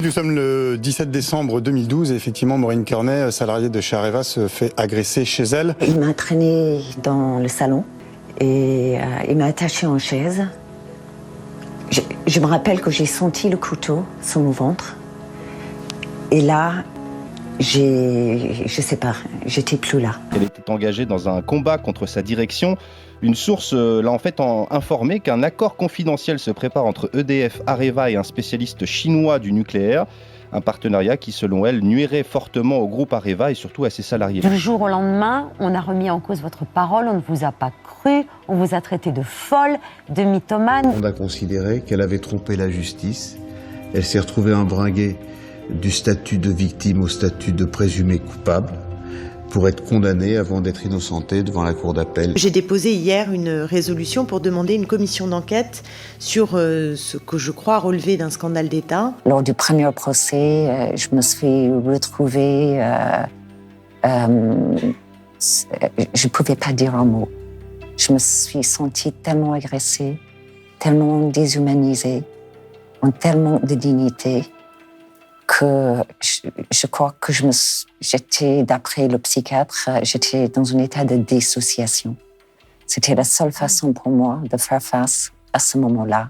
Nous sommes le 17 décembre 2012 et effectivement, Maureen Kearney, salariée de chez Areva, se fait agresser chez elle. Il m'a traîné dans le salon et il m'a attachée en chaise. Je me rappelle que j'ai senti le couteau sur mon ventre. Et là, je sais pas, j'étais plus là. Elle était engagée dans un combat contre sa direction. Une source l'a en fait informé qu'un accord confidentiel se prépare entre EDF, Areva et un spécialiste chinois du nucléaire. Un partenariat qui, selon elle, nuirait fortement au groupe Areva et surtout à ses salariés. Du jour au lendemain, on a remis en cause votre parole, on ne vous a pas cru, on vous a traité de folle, de mythomane. On a considéré qu'elle avait trompé la justice. Elle s'est retrouvée embringuée du statut de victime au statut de présumée coupable pour être condamnée avant d'être innocentée devant la cour d'appel. J'ai déposé hier une résolution pour demander une commission d'enquête sur ce que je crois relever d'un scandale d'État. Lors du premier procès, je me suis retrouvée... je ne pouvais pas dire un mot. Je me suis sentie tellement agressée, tellement déshumanisée, en tellement de dignité, que je crois que j'étais, d'après le psychiatre, j'étais dans un état de dissociation. C'était la seule façon pour moi de faire face à ce moment-là,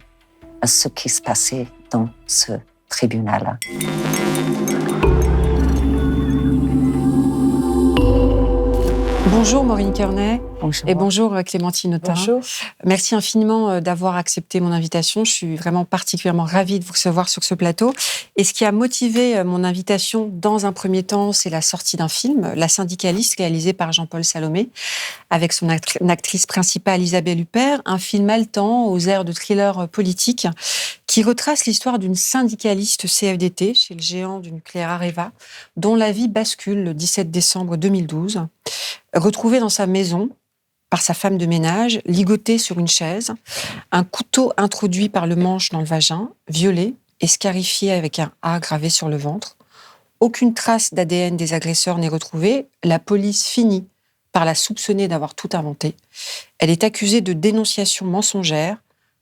à ce qui se passait dans ce tribunal-là. Bonjour Maureen Kearney. Bonjour. Et bonjour Clémentine Autain. Bonjour. Merci infiniment d'avoir accepté mon invitation. Je suis vraiment particulièrement ravie de vous recevoir sur ce plateau. Et ce qui a motivé mon invitation dans un premier temps, c'est la sortie d'un film, La syndicaliste, réalisé par Jean-Paul Salomé, avec son actrice principale Isabelle Huppert, un film haletant aux airs de thriller politique qui retrace l'histoire d'une syndicaliste CFDT chez le géant du nucléaire Areva, dont la vie bascule le 17 décembre 2012. Retrouvée dans sa maison par sa femme de ménage, ligotée sur une chaise, un couteau introduit par le manche dans le vagin, violée et scarifiée avec un A gravé sur le ventre. Aucune trace d'ADN des agresseurs n'est retrouvée. La police finit par la soupçonner d'avoir tout inventé. Elle est accusée de dénonciation mensongère.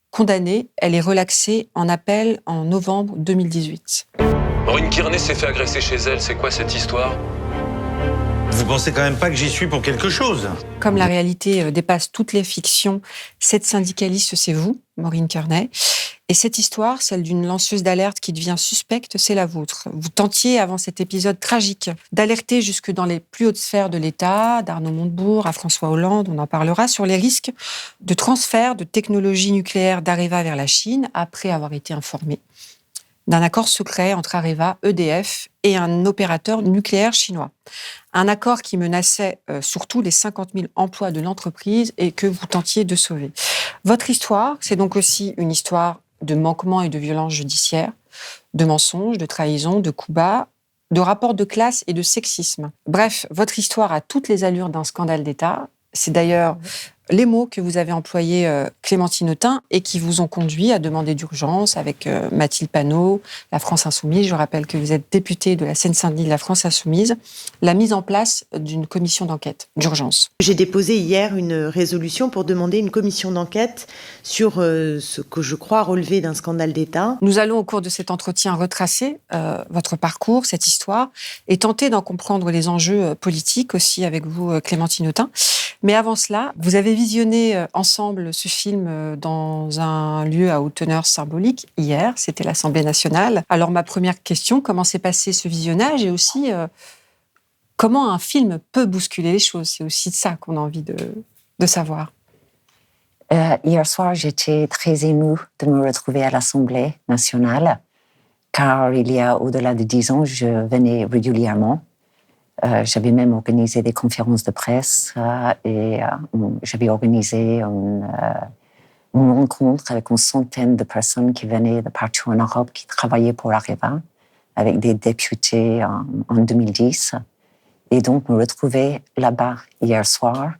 Condamnée, elle est relaxée en appel en novembre 2018. Maureen Kearney s'est fait agresser chez elle, c'est quoi cette histoire ? Vous pensez quand même pas que j'y suis pour quelque chose ? Comme la réalité dépasse toutes les fictions, cette syndicaliste, c'est vous, Maureen Kearney. Et cette histoire, celle d'une lanceuse d'alerte qui devient suspecte, c'est la vôtre. Vous tentiez, avant cet épisode tragique, d'alerter jusque dans les plus hautes sphères de l'État, d'Arnaud Montebourg à François Hollande, on en parlera, sur les risques de transfert de technologie nucléaire d'Areva vers la Chine, après avoir été informé d'un accord secret entre Areva, EDF et un opérateur nucléaire chinois. Un accord qui menaçait surtout les 50 000 emplois de l'entreprise et que vous tentiez de sauver. Votre histoire, c'est donc aussi une histoire de manquements et de violences judiciaires, de mensonges, de trahison, de coups bas, de rapports de classe et de sexisme. Bref, votre histoire a toutes les allures d'un scandale d'État. C'est d'ailleurs les mots que vous avez employés, Clémentine Autain, et qui vous ont conduit à demander d'urgence avec Mathilde Panot, la France Insoumise. Je rappelle que vous êtes députée de la Seine-Saint-Denis de la France Insoumise. La mise en place d'une commission d'enquête d'urgence. J'ai déposé hier une résolution pour demander une commission d'enquête sur ce que je crois relever d'un scandale d'État. Nous allons, au cours de cet entretien, retracer votre parcours, cette histoire, et tenter d'en comprendre les enjeux politiques aussi avec vous, Clémentine Autain. Mais avant cela, vous avez visionné ensemble ce film dans un lieu à haute teneur symbolique hier, c'était l'Assemblée nationale. Alors ma première question, comment s'est passé ce visionnage et aussi comment un film peut bousculer les choses? C'est aussi ça qu'on a envie de savoir. Hier soir, j'étais très émue de me retrouver à l'Assemblée nationale, car il y a au-delà de 10 ans, je venais régulièrement. J'avais même organisé des conférences de presse et j'avais organisé une rencontre avec une centaine de personnes qui venaient de partout en Europe, qui travaillaient pour Areva, avec des députés en 2010. Et donc, me retrouver là-bas hier soir,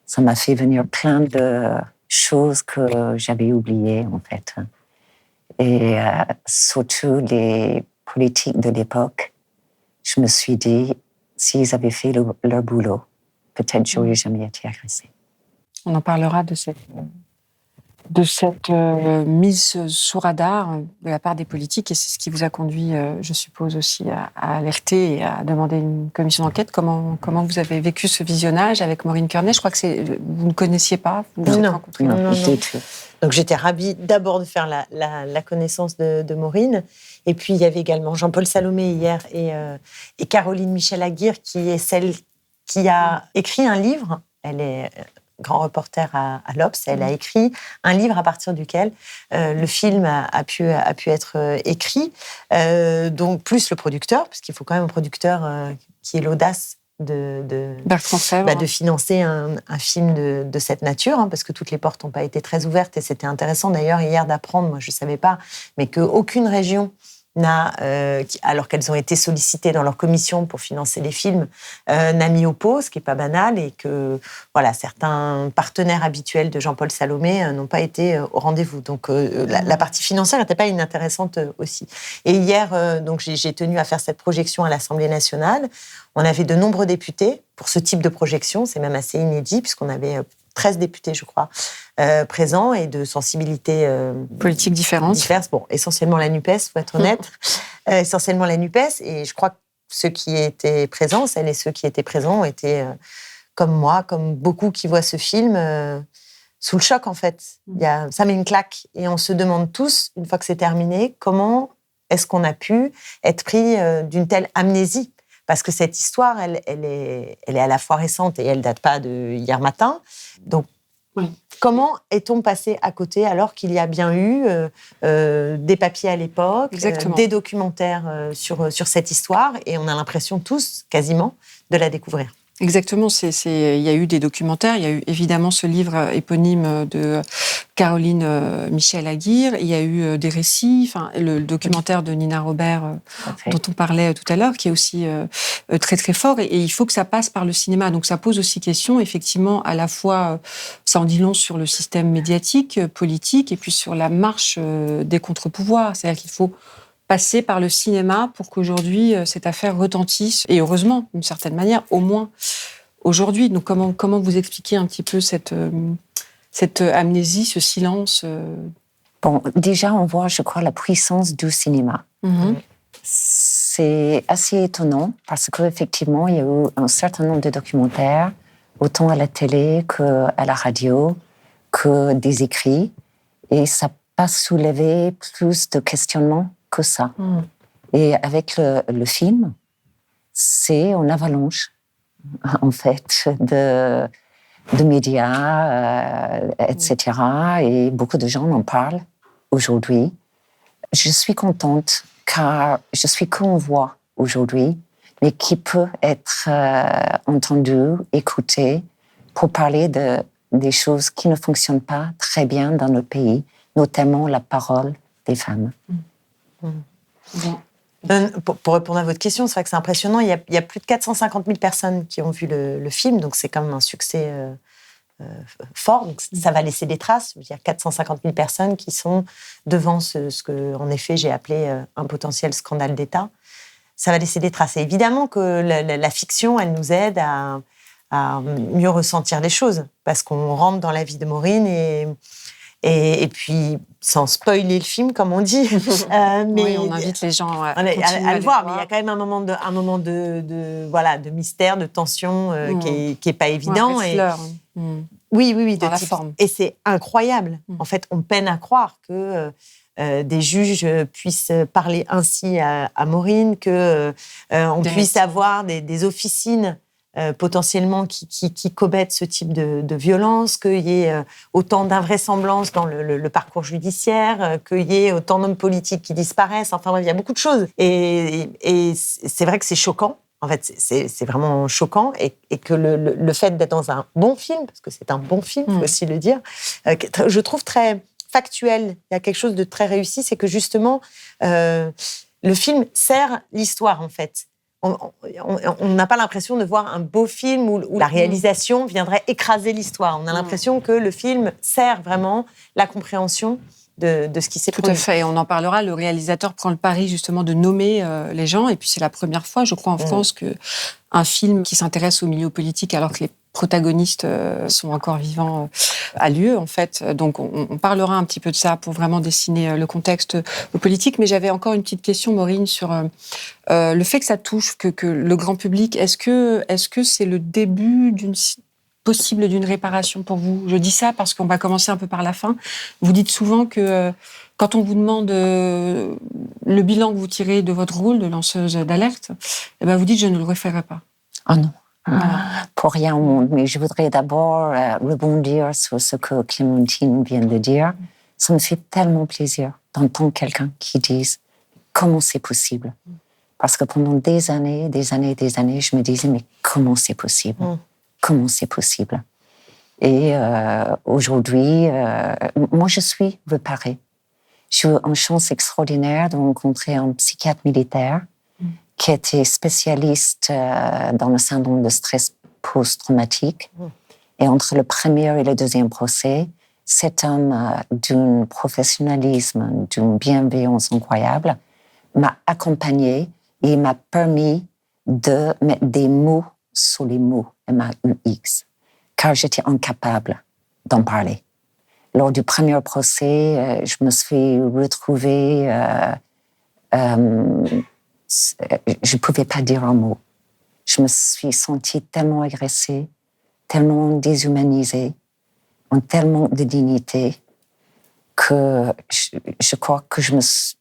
ça m'a fait venir plein de choses que j'avais oubliées, en fait. Et surtout les politiques de l'époque, je me suis dit, s'ils avaient fait leur boulot, peut-être j'aurais jamais été agressée. On en parlera de de cette mise sous radar de la part des politiques, et c'est ce qui vous a conduit, je suppose aussi, à alerter et à demander une commission d'enquête. Comment vous avez vécu ce visionnage avec Maureen Kearney? Je crois que vous ne connaissiez pas, vous vous êtes rencontrés. Non. Donc j'étais ravie d'abord de faire la connaissance de Maureen. Et puis il y avait également Jean-Paul Salomé hier et Caroline Michel-Aguirre, qui est celle qui a écrit un livre. Elle est grand reporter à l'Obs. Elle a écrit un livre à partir duquel le film a pu être écrit. Donc plus le producteur, parce qu'il faut quand même un producteur qui ait l'audace Bertrand Sèvres, de financer un film de cette nature, parce que toutes les portes n'ont pas été très ouvertes. Et c'était intéressant d'ailleurs hier d'apprendre, moi je ne savais pas, mais qu'aucune région alors qu'elles ont été sollicitées dans leur commission pour financer les films, n'a mis au pot, ce qui n'est pas banal, et que voilà, certains partenaires habituels de Jean-Paul Salomé n'ont pas été au rendez-vous. Donc la partie financière n'était pas inintéressante aussi. Et hier, donc j'ai tenu à faire cette projection à l'Assemblée nationale. On avait de nombreux députés pour ce type de projection, c'est même assez inédit, puisqu'on avait 13 députés, je crois, présents, et de sensibilités politiques différentes. Bon, essentiellement la NUPES, faut être honnête. Essentiellement la NUPES, et je crois que ceux qui étaient présents, celles et ceux qui étaient présents, ont été comme moi, comme beaucoup qui voient ce film, sous le choc, en fait. Ça met une claque, et on se demande tous, une fois que c'est terminé, comment est-ce qu'on a pu être pris d'une telle amnésie? Parce que cette histoire, elle est à la fois récente et elle date pas de hier matin. Donc, comment est-on passé à côté alors qu'il y a bien eu des papiers à l'époque, des documentaires sur cette histoire, et on a l'impression tous, quasiment, de la découvrir. Exactement, il y a eu des documentaires, il y a eu évidemment ce livre éponyme de Caroline Michel-Aguirre, il y a eu des récits, le documentaire de Nina Robert dont on parlait tout à l'heure, qui est aussi très très fort, et il faut que ça passe par le cinéma. Donc ça pose aussi question, effectivement, à la fois, ça en dit long sur le système médiatique, politique, et puis sur la marche des contre-pouvoirs. C'est-à-dire qu'il faut passer par le cinéma pour qu'aujourd'hui cette affaire retentisse, et heureusement, d'une certaine manière, au moins aujourd'hui. Donc comment vous expliquez un petit peu cette amnésie, ce silence Bon, déjà, on voit, je crois, la puissance du cinéma. C'est assez étonnant parce qu'effectivement, il y a eu un certain nombre de documentaires, autant à la télé qu'à la radio, que des écrits, et ça n'a pas soulevé plus de questionnements que ça. Et avec le film, c'est une avalanche, en fait, de médias, etc. Et beaucoup de gens en parlent aujourd'hui. Je suis contente car je suis qu'une voix aujourd'hui, mais qui peut être entendue, écoutée, pour parler des choses qui ne fonctionnent pas très bien dans notre pays, notamment la parole des femmes. Pour répondre à votre question, c'est vrai que c'est impressionnant. Il y a plus de 450 000 personnes qui ont vu le film, donc c'est quand même un succès fort. Donc ça va laisser des traces. Il y a 450 000 personnes qui sont devant ce que, en effet, j'ai appelé un potentiel scandale d'État. Ça va laisser des traces. Et évidemment que la fiction, elle nous aide à mieux ressentir les choses, parce qu'on rentre dans la vie de Maureen et puis, sans spoiler le film, comme on dit. Mais on invite les gens à le voir. Mais il y a quand même un moment de mystère, de tension qui est pas évident. Oui, dans la forme. Et c'est incroyable. En fait, on peine à croire que des juges puissent parler ainsi à Maureen, qu'on puisse avoir des officines potentiellement qui commettent ce type de violence, qu'il y ait autant d'invraisemblances dans le parcours judiciaire, qu'il y ait autant d'hommes politiques qui disparaissent. Enfin bref, il y a beaucoup de choses. Et c'est vrai que c'est choquant. En fait, c'est vraiment choquant. Et que le fait d'être dans un bon film, parce que c'est un bon film, il faut aussi le dire, je trouve très factuel. Il y a quelque chose de très réussi, c'est que justement, le film sert l'histoire, en fait. On n'a pas l'impression de voir un beau film où la réalisation viendrait écraser l'histoire. On a l'impression que le film sert vraiment la compréhension de ce qui s'est produit. Tout à fait, et on en parlera. Le réalisateur prend le pari justement de nommer les gens, et puis c'est la première fois, je crois, en France, qu'un film qui s'intéresse au milieu politique, alors que les protagonistes sont encore vivants a lieu, en fait. Donc, on parlera un petit peu de ça pour vraiment dessiner le contexte politique. Mais j'avais encore une petite question, Maureen, sur le fait que ça touche que le grand public. Est-ce que c'est le début possible d'une réparation pour vous? Je dis ça parce qu'on va commencer un peu par la fin. Vous dites souvent que quand on vous demande le bilan que vous tirez de votre rôle de lanceuse d'alerte, eh ben vous dites « je ne le referai pas ». Oh non. Pour rien au monde. Mais je voudrais d'abord rebondir sur ce que Clémentine vient de dire. Ça me fait tellement plaisir d'entendre quelqu'un qui dise comment c'est possible. Parce que pendant des années, je me disais mais comment c'est possible? Comment c'est possible? Et aujourd'hui, moi je suis réparée. J'ai eu une chance extraordinaire de rencontrer un psychiatre militaire qui était spécialiste dans le syndrome de stress post-traumatique. Et entre le premier et le deuxième procès, cet homme d'un professionnalisme, d'une bienveillance incroyable, m'a accompagné et m'a permis de mettre des mots sur les mots, MAUX, car j'étais incapable d'en parler. Lors du premier procès, je me suis retrouvée... je ne pouvais pas dire un mot. Je me suis sentie tellement agressée, tellement déshumanisée, en tellement de dignité, que je crois que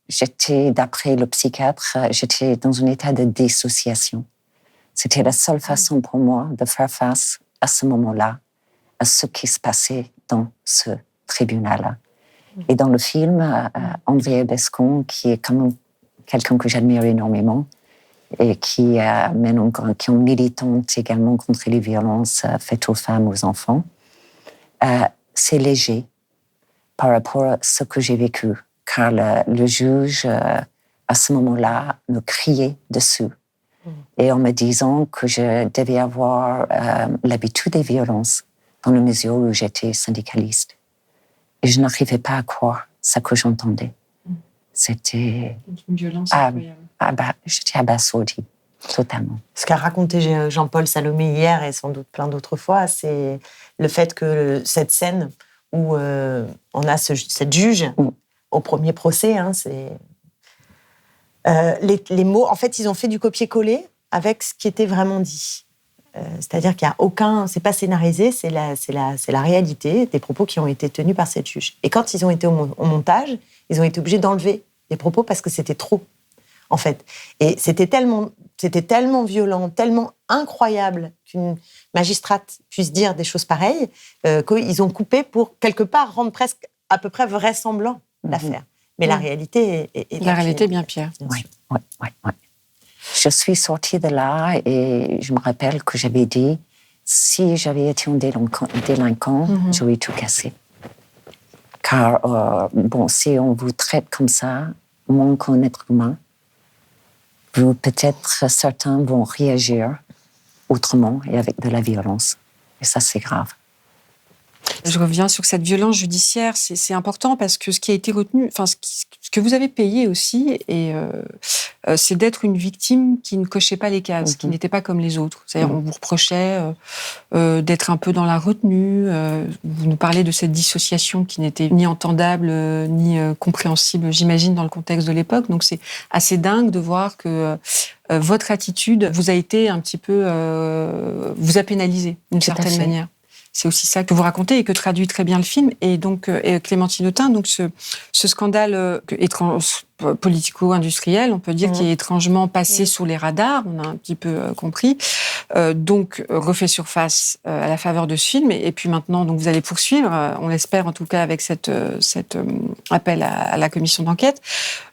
j'étais, d'après le psychiatre, j'étais dans un état de dissociation. C'était la seule façon pour moi de faire face à ce moment-là, à ce qui se passait dans ce tribunal-là. Et dans le film, Andrea Bescon, qui est quand même quelqu'un que j'admire énormément et qui est militante également contre les violences faites aux femmes, aux enfants, c'est léger par rapport à ce que j'ai vécu, car le juge, à ce moment-là, me criait dessus et en me disant que je devais avoir l'habitude des violences dans la mesure où j'étais syndicaliste. Et je n'arrivais pas à croire ce que j'entendais. C'était une violence incroyable. J'étais abasourdie, totalement. Ce qu'a raconté Jean-Paul Salomé hier et sans doute plein d'autres fois, c'est le fait que cette scène où on a cette juge au premier procès, les mots, en fait, ils ont fait du copier-coller avec ce qui était vraiment dit. C'est-à-dire qu'il n'y a aucun, c'est pas scénarisé, c'est la réalité des propos qui ont été tenus par cette juge. Et quand ils ont été au montage, ils ont été obligés d'enlever des propos parce que c'était trop, en fait. Et c'était tellement violent, tellement incroyable qu'une magistrate puisse dire des choses pareilles qu'ils ont coupé pour, quelque part, rendre presque à peu près vraisemblant l'affaire. Mais la réalité est la réalité est bien pire. Oui. Je suis sortie de là et je me rappelle que j'avais dit si j'avais été un délinquant, j'aurais tout cassé. Car, si on vous traite comme ça, moins qu'un être humain, peut-être certains vont réagir autrement et avec de la violence. Et ça, c'est grave. Je reviens sur cette violence judiciaire, c'est important parce que ce qui a été retenu, ce que vous avez payé aussi, c'est d'être une victime qui ne cochait pas les cases, qui n'était pas comme les autres. C'est-à-dire, on vous reprochait d'être un peu dans la retenue. Vous nous parlez de cette dissociation qui n'était ni entendable ni compréhensible, j'imagine, dans le contexte de l'époque. Donc, c'est assez dingue de voir que votre attitude vous a été un petit peu, vous a pénalisé d'une certaine manière. C'est aussi ça que vous racontez et que traduit très bien le film. Et donc, Clémentine Autain, donc ce scandale politico-industriel, on peut dire, qui est étrangement passé sous les radars, on a un petit peu compris, donc refait surface à la faveur de ce film. Et puis maintenant, donc, vous allez poursuivre, on l'espère en tout cas avec cet appel à la commission d'enquête.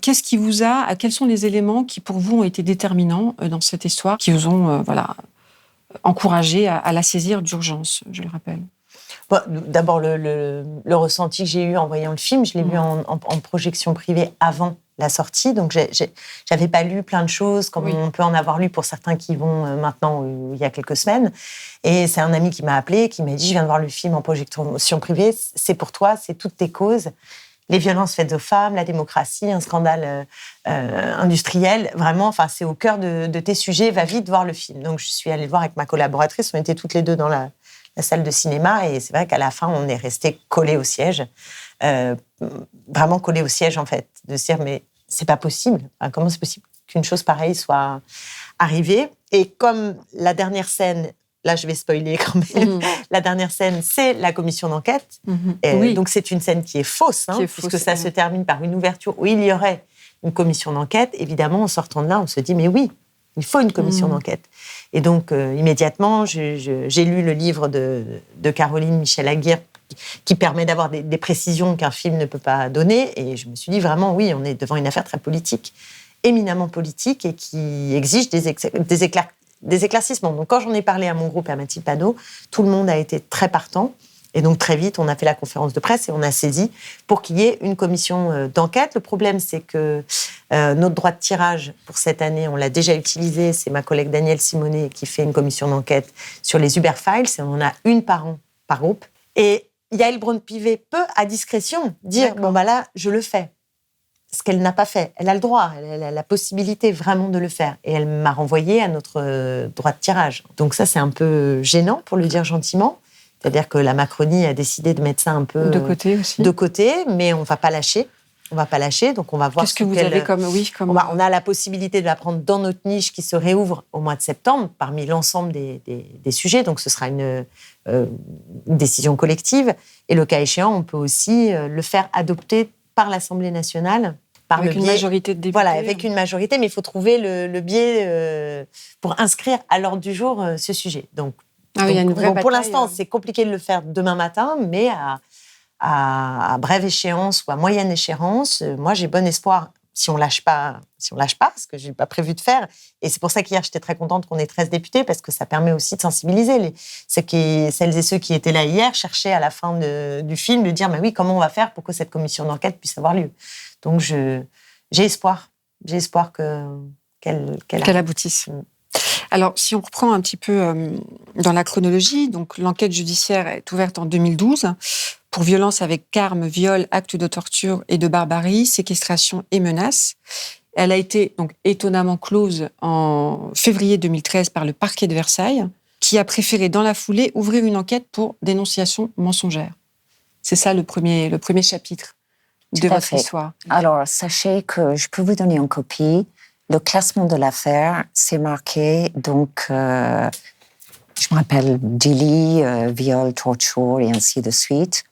Qu'est-ce qui vous a, quels sont les éléments qui pour vous ont été déterminants dans cette histoire, qui vous ont, encouragé à la saisir d'urgence, je le rappelle? D'abord, le ressenti que j'ai eu en voyant le film, je l'ai vu en projection privée avant la sortie, donc j'avais pas lu plein de choses, comme on peut en avoir lu pour certains qui vont maintenant, il y a quelques semaines. Et c'est un ami qui m'a appelé, qui m'a dit « Je viens de voir le film en projection privée, c'est pour toi, c'est toutes tes causes. » Les violences faites aux femmes, la démocratie, un scandale industriel, vraiment, c'est au cœur de tes sujets, va vite voir le film. Donc je suis allée le voir avec ma collaboratrice, on était toutes les deux dans salle de cinéma. Et c'est vrai qu'à la fin, on est resté collé au siège. Vraiment collé au siège, en fait. De se dire, mais c'est pas possible. Enfin, comment c'est possible qu'une chose pareille soit arrivée? Et comme la dernière scène, là je vais spoiler quand même, la dernière scène, c'est la commission d'enquête. Oui. Donc c'est une scène qui est fausse, puisque ça se termine par une ouverture où il y aurait une commission d'enquête. Évidemment, en sortant de là, on se dit, mais oui, il faut une commission d'enquête. Et donc, immédiatement, j'ai lu le livre de Caroline Michel-Aguirre qui permet d'avoir des précisions qu'un film ne peut pas donner. Et je me suis dit, vraiment, oui, on est devant une affaire très politique, éminemment politique, et qui exige des éclaircissements. Donc, quand j'en ai parlé à mon groupe et à Mathilde Panot, tout le monde a été très partant. Et donc, très vite, on a fait la conférence de presse et on a saisi pour qu'il y ait une commission d'enquête. Le problème, c'est que notre droit de tirage pour cette année, on l'a déjà utilisé. C'est ma collègue Danielle Simonet qui fait une commission d'enquête sur les Uber Files. Et on en a une par an, par groupe. Et Yael Braun-Pivet peut, à discrétion, dire « bon, bah là, je le fais ». Ce qu'elle n'a pas fait. Elle a le droit, elle a la possibilité vraiment de le faire. Et elle m'a renvoyé à notre droit de tirage. Donc ça, c'est un peu gênant, pour le dire gentiment. C'est-à-dire que la Macronie a décidé de mettre ça un peu de côté aussi. De côté, mais on va pas lâcher. On va pas lâcher, donc on va voir. Qu'est-ce que vous avez comme on a la possibilité de la prendre dans notre niche qui se réouvre au mois de septembre parmi l'ensemble des sujets. Donc ce sera une décision collective. Et le cas échéant, on peut aussi le faire adopter par l'Assemblée nationale. Avec une majorité de députés. Voilà, avec une majorité, mais il faut trouver le biais pour inscrire à l'ordre du jour ce sujet. Donc, il y a une vraie bataille. Pour l'instant, c'est compliqué de le faire demain matin, mais à brève échéance ou à moyenne échéance, moi, j'ai bon espoir, si on lâche pas, ce que j'ai pas prévu de faire. Et c'est pour ça qu'hier, j'étais très contente qu'on ait 13 députés, parce que ça permet aussi de sensibiliser celles et ceux qui étaient là hier, cherchaient à la fin du film de dire, mais oui, comment on va faire pour que cette commission d'enquête puisse avoir lieu. Donc, j'ai espoir. J'ai espoir qu'elle aboutisse. Alors, si on reprend un petit peu dans la chronologie, donc l'enquête judiciaire est ouverte en 2012 pour violence avec armes, viol, actes de torture et de barbarie, séquestration et menaces. Elle a été donc étonnamment close en février 2013 par le parquet de Versailles, qui a préféré dans la foulée ouvrir une enquête pour dénonciation mensongère. C'est ça le premier chapitre de votre histoire. Alors, sachez que je peux vous donner une copie. Le classement de l'affaire, c'est marqué, donc, je me rappelle, délit, viol, torture et ainsi de suite.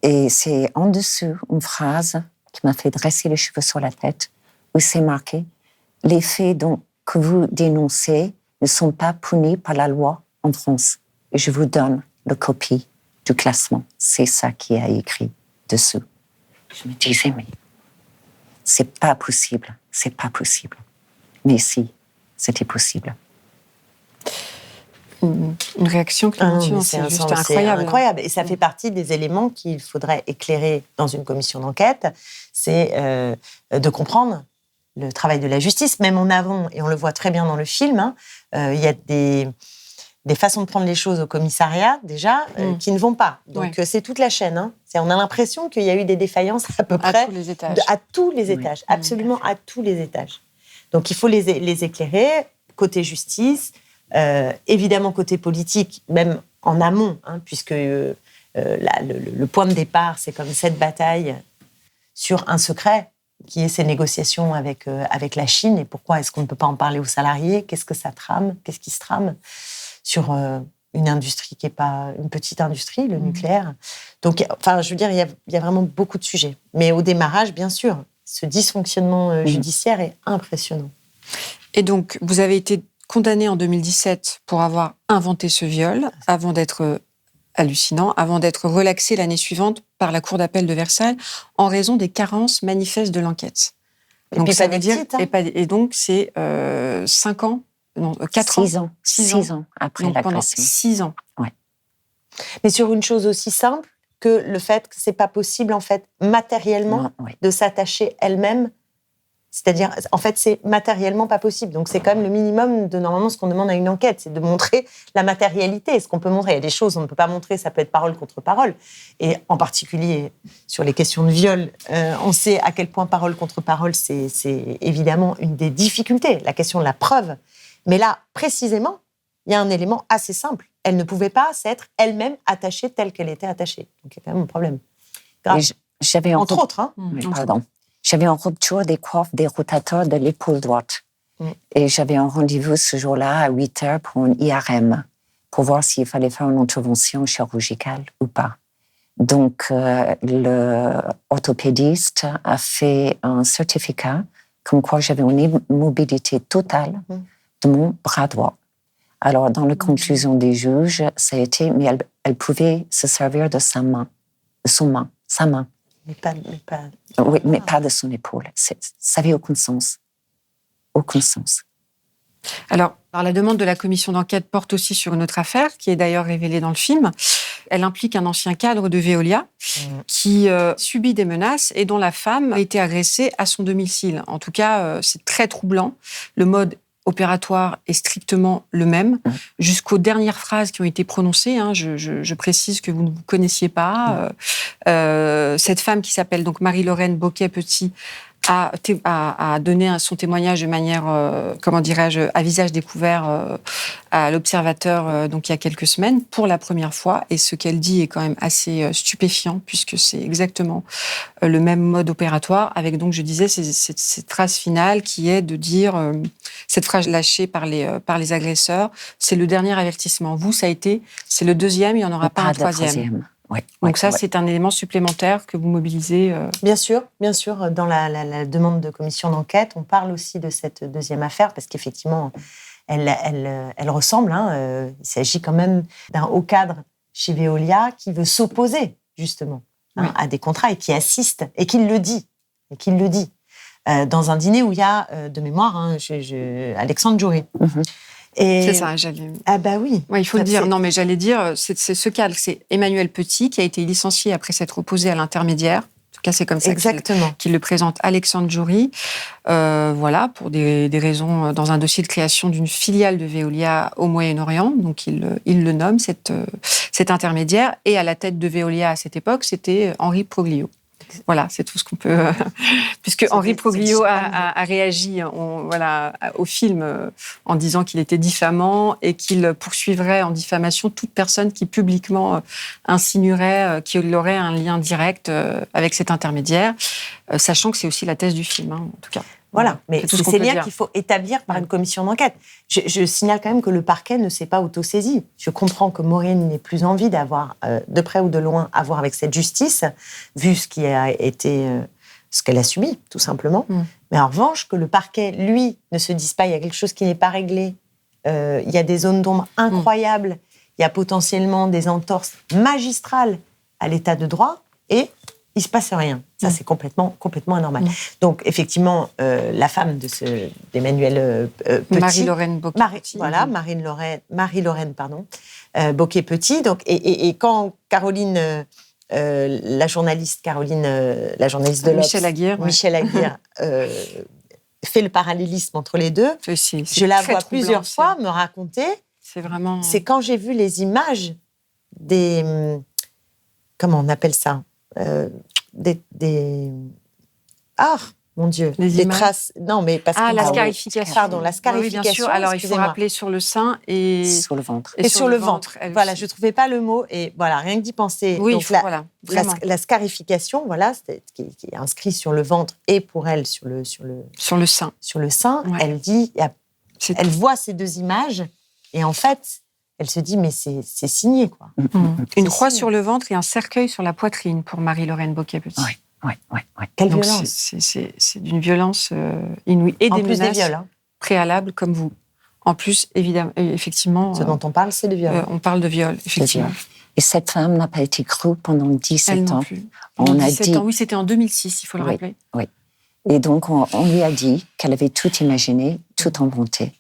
Et c'est en dessous une phrase qui m'a fait dresser les cheveux sur la tête, où c'est marqué « Les faits que vous dénoncez ne sont pas punis par la loi en France. » Et je vous donne la copie du classement. C'est ça qui est écrit dessous. Je me disais, mais c'est pas possible. Mais si, c'était possible. Une réaction, Clémentine, c'est juste incroyable. C'est incroyable. Et ça fait partie des éléments qu'il faudrait éclairer dans une commission d'enquête. C'est de comprendre le travail de la justice, même en amont, et on le voit très bien dans le film. Il y a des façons de prendre les choses au commissariat, déjà, qui ne vont pas. Donc, c'est toute la chaîne. On a l'impression qu'il y a eu des défaillances à peu près... À tous les étages. À tous les étages, absolument à tous les étages. Donc, il faut les éclairer, côté justice, évidemment côté politique, même en amont, puisque le point de départ, c'est comme cette bataille sur un secret, qui est ces négociations avec la Chine, et pourquoi est-ce qu'on ne peut pas en parler aux salariés, qu'est-ce que ça trame, qu'est-ce qui se trame sur une industrie qui n'est pas une petite industrie, le nucléaire. Donc, je veux dire, il y a vraiment beaucoup de sujets. Mais au démarrage, bien sûr, ce dysfonctionnement judiciaire est impressionnant. Et donc, vous avez été condamné en 2017 pour avoir inventé ce viol, avant d'être hallucinant, avant d'être relaxé l'année suivante par la Cour d'appel de Versailles, en raison des carences manifestes de l'enquête. Et puis ça veut dire... Et donc, c'est 5 ans, non, 4 ans. 6 ans après donc, l'agression. Pendant 6 ans. Ouais. Mais sur une chose aussi simple que le fait que c'est pas possible, en fait, matériellement, de s'attacher elle-même. C'est-à-dire, en fait, c'est matériellement pas possible. Donc, c'est quand même le minimum de, normalement, ce qu'on demande à une enquête, c'est de montrer la matérialité, ce qu'on peut montrer. Il y a des choses qu'on ne peut pas montrer, ça peut être parole contre parole. Et en particulier, sur les questions de viol, on sait à quel point parole contre parole, c'est évidemment une des difficultés, la question de la preuve. Mais là, précisément, il y a un élément assez simple. elle ne pouvait pas s'être elle-même attachée telle qu'elle était attachée. Donc, il y a quand même un problème. Grave. J'avais Entre autres. Hein. Pardon. J'avais en rupture des coifs des rotateurs de l'épaule droite. Et j'avais un rendez-vous ce jour-là à 8h pour une IRM, pour voir s'il fallait faire une intervention chirurgicale ou pas. Donc, le orthopédiste a fait un certificat comme quoi j'avais une immobilité totale de mon bras droit. Alors, dans la conclusion des juges, ça a été, mais elle pouvait se servir de sa main. Mais pas... Oui, mais pas de son épaule. Ça n'avait aucun sens. Aucun sens. Alors, la demande de la commission d'enquête porte aussi sur une autre affaire, qui est d'ailleurs révélée dans le film. Elle implique un ancien cadre de Veolia qui subit des menaces et dont la femme a été agressée à son domicile. En tout cas, c'est très troublant. Le mode opératoire est strictement le même, jusqu'aux dernières phrases qui ont été prononcées. Je précise que vous ne vous connaissiez pas. Cette femme qui s'appelle donc Marie-Lorraine Boquet-Petit a donné son témoignage de manière, à visage découvert à l'Observateur donc il y a quelques semaines, pour la première fois. Et ce qu'elle dit est quand même assez stupéfiant, puisque c'est exactement le même mode opératoire, avec donc, je disais, cette phrase finale qui est de dire, cette phrase lâchée par les agresseurs, c'est le dernier avertissement. Vous, c'est le deuxième, il n'y en aura pas un troisième. Donc c'est un élément supplémentaire que vous mobilisez. Bien sûr. Dans la demande de commission d'enquête, on parle aussi de cette deuxième affaire, parce qu'effectivement, elle ressemble. Il s'agit quand même d'un haut cadre chez Veolia qui veut s'opposer, justement, à des contrats et qui assiste, et qui le dit. Dans un dîner où il y a, de mémoire, Alexandre Djouri. C'est ça, j'allais... Ah bah oui. Il faut le dire. Non, mais j'allais dire, c'est ce cadre, c'est Emmanuel Petit, qui a été licencié après s'être opposé à l'intermédiaire. En tout cas, c'est comme ça qu'il le présente Alexandre Djouri. Pour des raisons, dans un dossier de création d'une filiale de Veolia au Moyen-Orient. Donc, il le nomme, cet intermédiaire. Et à la tête de Veolia à cette époque, c'était Henri Proglio. Voilà, c'est tout ce qu'on peut... Puisque Henri Proglio a réagi au film en disant qu'il était diffamant et qu'il poursuivrait en diffamation toute personne qui publiquement insinuerait qu'il aurait un lien direct avec cet intermédiaire, sachant que c'est aussi la thèse du film, en tout cas. Voilà, mais c'est ces liens qu'il faut établir par une commission d'enquête. Je signale quand même que le parquet ne s'est pas autosaisi. Je comprends que Maureen n'ait plus envie d'avoir, de près ou de loin, à voir avec cette justice, vu ce qui a été, ce qu'elle a subi, tout simplement. Mais en revanche, que le parquet, lui, ne se dise pas il y a quelque chose qui n'est pas réglé, il y a des zones d'ombre incroyables, il y a potentiellement des entorses magistrales à l'état de droit, et il ne se passe rien. Ça, c'est complètement anormal. Donc, effectivement, la femme d'Emmanuel Petit... Marie-Lorraine Boquet-Petit. Marie-Lorraine, Boquet-Petit. Donc, et quand Caroline, la journaliste de l'Obs, Michel Aguirre, fait le parallélisme entre les deux, je la vois plusieurs fois me raconter... C'est quand j'ai vu les images des... Comment on appelle ça ? Mon Dieu, des traces. Non, mais parce que la scarification. Pardon, la scarification. Oui, bien sûr. Alors, il faut rappeler sur le sein et sur le ventre. Et sur le ventre. Voilà, je trouvais pas le mot et voilà, rien que d'y penser. Oui, donc la scarification, voilà, qui est inscrit sur le ventre et pour elle sur le sein. Sur le sein, elle dit, elle voit ces deux images et en fait. Elle se dit, mais c'est signé, quoi. Une croix sur le ventre et un cercueil sur la poitrine pour Marie-Lorraine Boquet-Petit. Oui. Quelle violence. C'est d'une violence inouïe. Et des menaces des viols, préalables, comme vous. En plus, évidemment, effectivement... Ce dont on parle, c'est de viol. On parle de viol, effectivement. Et cette femme n'a pas été crue pendant 17 ans. Non plus. On a dit... Oui, c'était en 2006, il faut le rappeler. Oui. Et donc, on lui a dit qu'elle avait tout imaginé, tout inventé.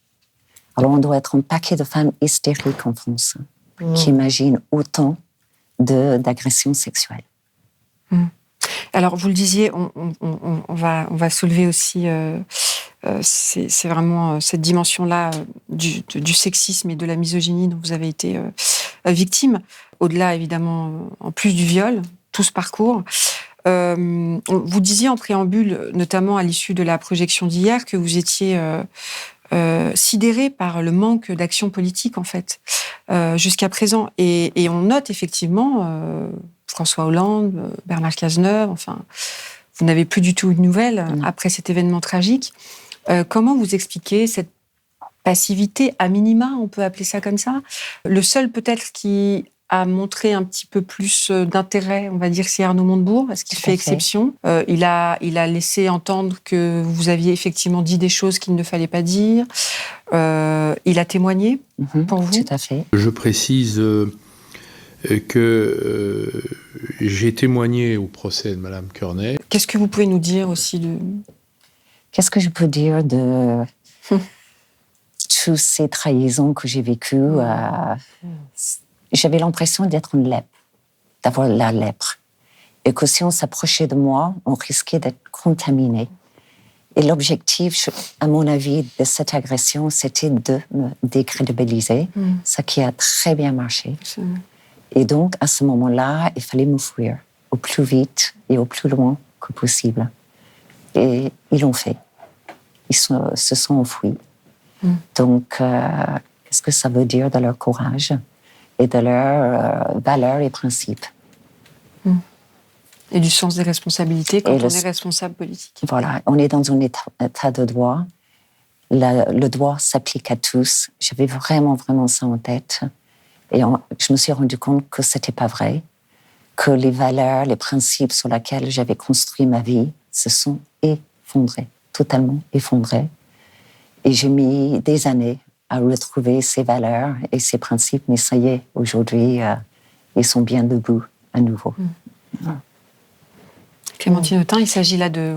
Alors, on doit être un paquet de femmes hystériques en France qui imaginent autant d'agressions sexuelles. Alors, vous le disiez, on va soulever aussi, c'est vraiment cette dimension-là du sexisme et de la misogynie dont vous avez été victime, au-delà, évidemment, en plus du viol, tout ce parcours. Vous disiez en préambule, notamment à l'issue de la projection d'hier, que vous étiez sidéré par le manque d'action politique, en fait, jusqu'à présent. Et on note effectivement François Hollande, Bernard Cazeneuve, enfin, vous n'avez plus du tout eu de nouvelles après cet événement tragique. Comment vous expliquez cette passivité, à minima, on peut appeler ça comme ça? Le seul peut-être qui a montré un petit peu plus d'intérêt, on va dire, c'est Arnaud Montebourg, parce qu'il fait exception. Il a laissé entendre que vous aviez effectivement dit des choses qu'il ne fallait pas dire. Il a témoigné pour vous? Tout à fait. Je précise que j'ai témoigné au procès de Madame Kearney. Qu'est-ce que vous pouvez nous dire aussi de... Qu'est-ce que je peux dire de toutes ces trahisons que j'ai vécues? J'avais l'impression d'être une lèpre, d'avoir la lèpre. Et que si on s'approchait de moi, on risquait d'être contaminé. Et l'objectif, à mon avis, de cette agression, c'était de me décrédibiliser, ce qui a très bien marché. Et donc, à ce moment-là, il fallait me fuir au plus vite et au plus loin que possible. Et ils l'ont fait. Ils se sont enfuis. Donc, qu'est-ce que ça veut dire de leur courage et de leurs valeurs et principes? Et du sens des responsabilités quand on est responsable politique. Voilà, on est dans un état de droit. Le droit s'applique à tous. J'avais vraiment ça en tête. Et je me suis rendu compte que c'était pas vrai, que les valeurs, les principes sur lesquels j'avais construit ma vie se sont effondrés, totalement effondrés. Et j'ai mis des années à retrouver ces valeurs et ces principes, mais ça y est, aujourd'hui, ils sont bien debout à nouveau. Clémentine Autain, il s'agit là de...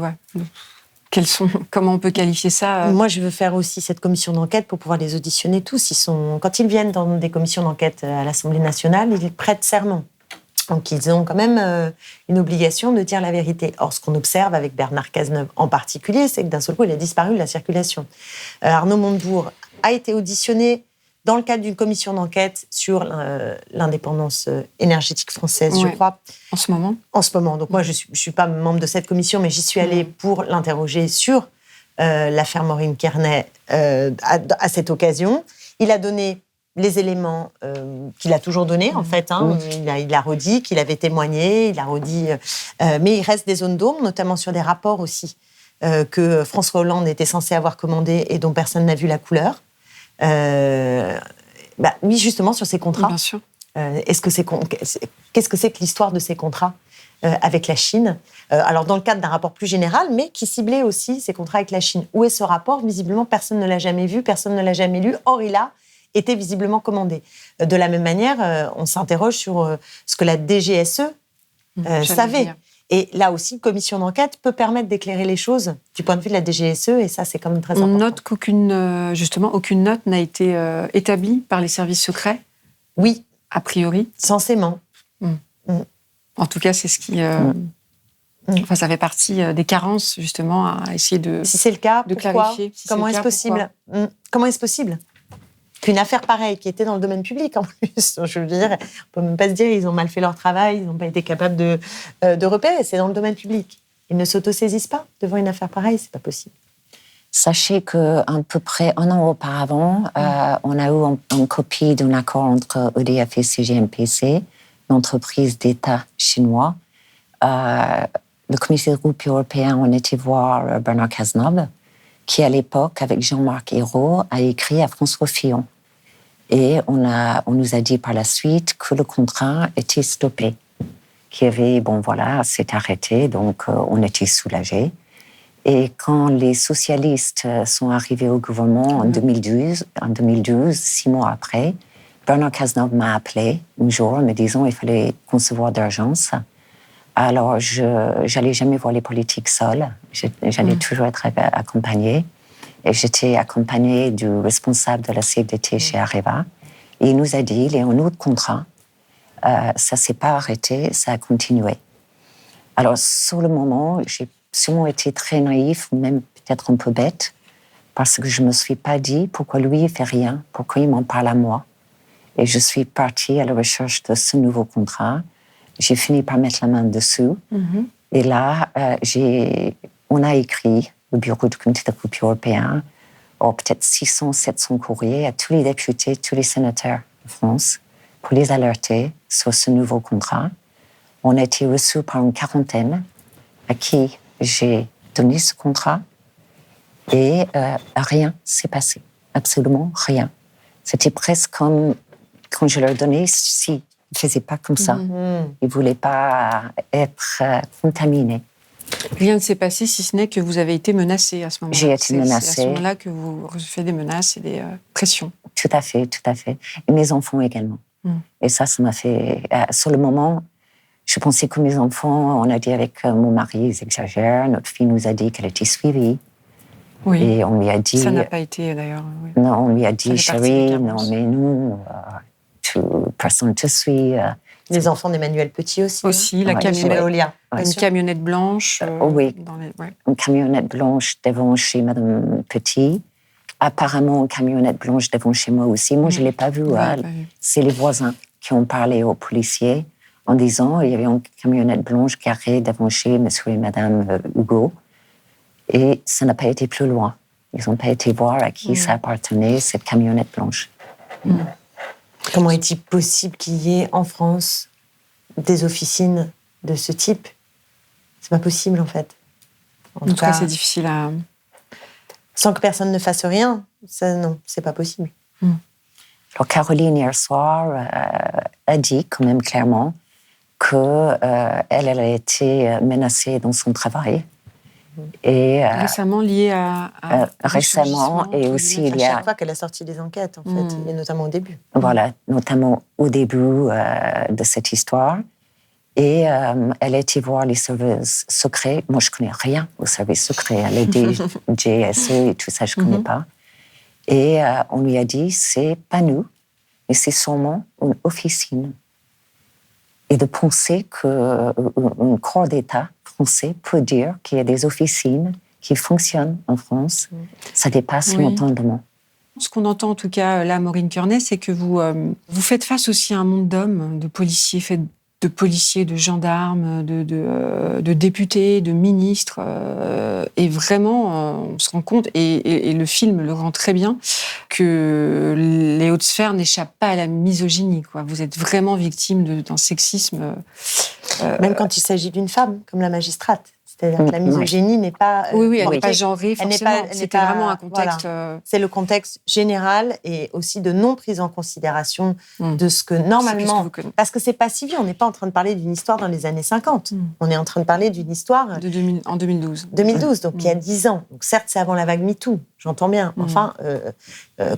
comment on peut qualifier ça? Moi, je veux faire aussi cette commission d'enquête pour pouvoir les auditionner tous. Quand ils viennent dans des commissions d'enquête à l'Assemblée nationale, ils prêtent serment. Donc, ils ont quand même une obligation de dire la vérité. Or, ce qu'on observe avec Bernard Cazeneuve en particulier, c'est que d'un seul coup, il a disparu de la circulation. Arnaud Montebourg a été auditionné dans le cadre d'une commission d'enquête sur l'indépendance énergétique française, je crois. En ce moment. En ce moment. Donc moi, je suis pas membre de cette commission, mais j'y suis allée pour l'interroger sur l'affaire Maureen Kearney à cette occasion. Il a donné les éléments qu'il a toujours donnés, en fait. Il a redit qu'il avait témoigné, il a redit... mais il reste des zones d'ombre, notamment sur des rapports aussi, que François Hollande était censé avoir commandés et dont personne n'a vu la couleur. Oui, justement, sur ces contrats. Bien sûr. Qu'est-ce que c'est que l'histoire de ces contrats avec la Chine? Alors, dans le cadre d'un rapport plus général, mais qui ciblait aussi ces contrats avec la Chine. Où est ce rapport? Visiblement, personne ne l'a jamais vu, personne ne l'a jamais lu. Or, il a été visiblement commandé. De la même manière, on s'interroge sur ce que la DGSE savait. Et là aussi, une commission d'enquête peut permettre d'éclairer les choses du point de vue de la DGSE, et ça, c'est quand même très important. On note aucune note n'a été établie par les services secrets? Oui. A priori? Censément. En tout cas, c'est ce qui... ça fait partie des carences, justement, à essayer de Si c'est le cas, de pourquoi? clarifier. Comment est-ce possible? Comment est-ce possible qu'une affaire pareille, qui était dans le domaine public en plus, je veux dire, on peut même pas se dire ils ont mal fait leur travail, ils n'ont pas été capables de repérer, c'est dans le domaine public. Ils ne s'autosaisissent pas devant une affaire pareille, c'est pas possible. Sachez qu'à peu près un an auparavant, on a eu une copie d'un accord entre EDF et CGMPC, l'entreprise d'État chinois. Le comité de groupe européen, on était voir Bernard Cazeneuve, qui à l'époque, avec Jean-Marc Ayrault, a écrit à François Fillon. Et on nous a dit par la suite que le contrat était stoppé, qu'il y avait, c'est arrêté, donc on était soulagés. Et quand les socialistes sont arrivés au gouvernement en 2012, 6 mois après, Bernard Cazeneuve m'a appelé un jour en me disant qu'il fallait concevoir d'urgence. Alors, j'allais jamais voir les politiques seuls. J'allais toujours être accompagnée. Et j'étais accompagnée du responsable de la CFDT chez Areva. Et il nous a dit, il y a un autre contrat. Ça s'est pas arrêté, ça a continué. Alors, sur le moment, j'ai sûrement été très naïf, ou même peut-être un peu bête, parce que je me suis pas dit pourquoi lui, il fait rien, pourquoi il m'en parle à moi. Et je suis partie à la recherche de ce nouveau contrat. J'ai fini par mettre la main dessus. Et là, on a écrit, le bureau du comité de groupe européen, peut-être 600, 700 courriers à tous les députés, tous les sénateurs de France pour les alerter sur ce nouveau contrat. On a été reçus par une quarantaine à qui j'ai donné ce contrat et rien s'est passé, absolument rien. C'était presque comme quand je leur donnais, s'ils ne faisaient pas comme ça, ils ne voulaient pas être contaminés. Rien ne s'est passé si ce n'est que vous avez été menacée à ce moment-là. J'ai été menacée. C'est à ce moment-là que vous recevez des menaces et des pressions. Tout à fait, tout à fait. Et mes enfants également. Et ça m'a fait... sur le moment, je pensais que mes enfants, on a dit avec mon mari, ils exagèrent. Notre fille nous a dit qu'elle était suivie. Oui. Et on lui a dit... Ça n'a pas été d'ailleurs. Oui. Non, on lui a dit, chérie, non mais nous, personne ne te suit. Les enfants d'Emmanuel Petit aussi. Aussi, la camionnette, une camionnette blanche. Oui, une camionnette blanche devant chez Madame Petit. Apparemment, une camionnette blanche devant chez moi aussi. Moi, je ne l'ai pas vue. C'est les voisins qui ont parlé aux policiers en disant qu'il y avait une camionnette blanche garée devant chez Monsieur et Madame Hugo. Et ça n'a pas été plus loin. Ils n'ont pas été voir à qui ça appartenait, cette camionnette blanche. Comment est-il possible qu'il y ait en France des officines de ce type ? C'est pas possible, en fait. En tout cas, c'est difficile à... Sans que personne ne fasse rien, ça, non, c'est pas possible. Alors, Caroline, hier soir, a dit quand même clairement qu'elle a été menacée dans son travail. Et, récemment liée à récemment, et aussi il y a... À chaque fois qu'elle a sorti des enquêtes, en fait, et notamment au début. Voilà, notamment au début de cette histoire. Et elle a été voir les services secrets. Moi, je ne connais rien aux services secrets. Les DGSE et tout ça, je ne connais pas. Et on lui a dit, c'est pas nous, mais c'est sûrement une officine. Et de penser qu'un corps d'État français peut dire qu'il y a des officines qui fonctionnent en France, ça dépasse l'entendement. Ce qu'on entend en tout cas là, Maureen Kearney, c'est que vous faites face aussi à un monde d'hommes, de policiers, de gendarmes, de députés, de ministres. Et vraiment, on se rend compte, et le film le rend très bien, que les hautes sphères n'échappent pas à la misogynie, quoi. Vous êtes vraiment victime d'un sexisme. Même quand il s'agit d'une femme, comme la magistrate. C'est-à-dire que la misogynie n'est pas... oui, elle n'est pas genrée, forcément. C'était vraiment un contexte... Voilà. C'est le contexte général et aussi de non-prise en considération de ce que, normalement... Parce que c'est pas si vieux, on n'est pas en train de parler d'une histoire dans les années 50. On est en train de parler d'une histoire... En 2012. 2012, donc il y a 10 ans. Donc certes, c'est avant la vague MeToo, j'entends bien. Enfin,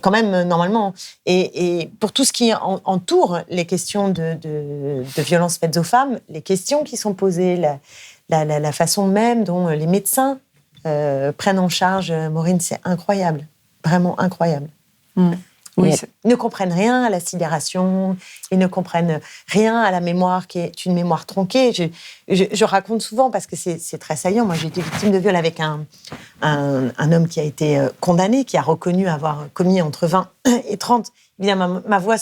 quand même, normalement. Et pour tout ce qui entoure les questions de violences faites aux femmes, les questions qui sont posées... La façon même dont les médecins prennent en charge Maureen, c'est incroyable, vraiment incroyable. Oui, ils ne comprennent rien à la sidération, ils ne comprennent rien à la mémoire qui est une mémoire tronquée. Je raconte souvent parce que c'est très saillant. Moi, j'ai été victime de viol avec un homme qui a été condamné, qui a reconnu avoir commis entre 20 et 30. Évidemment, ma voix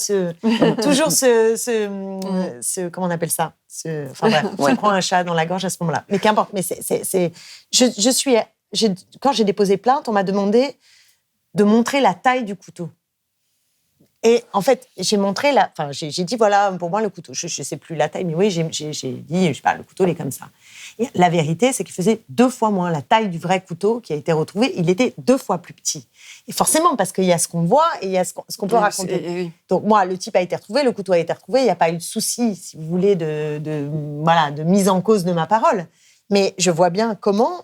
toujours comment on appelle ça, enfin bref, je prends un chat dans la gorge à ce moment-là. Mais qu'importe. Mais quand j'ai déposé plainte, on m'a demandé de montrer la taille du couteau. Et en fait, j'ai montré j'ai dit voilà, pour moi le couteau, je sais plus la taille, mais oui, j'ai dit, je sais pas, le couteau il est comme ça. Et la vérité, c'est qu'il faisait 2 fois moins. La taille du vrai couteau qui a été retrouvé, il était 2 fois plus petit. Et forcément, parce qu'il y a ce qu'on voit et il y a ce qu'on peut raconter. Donc moi, le type a été retrouvé, le couteau a été retrouvé, il n'y a pas eu de souci, si vous voulez, de mise en cause de ma parole. Mais je vois bien comment,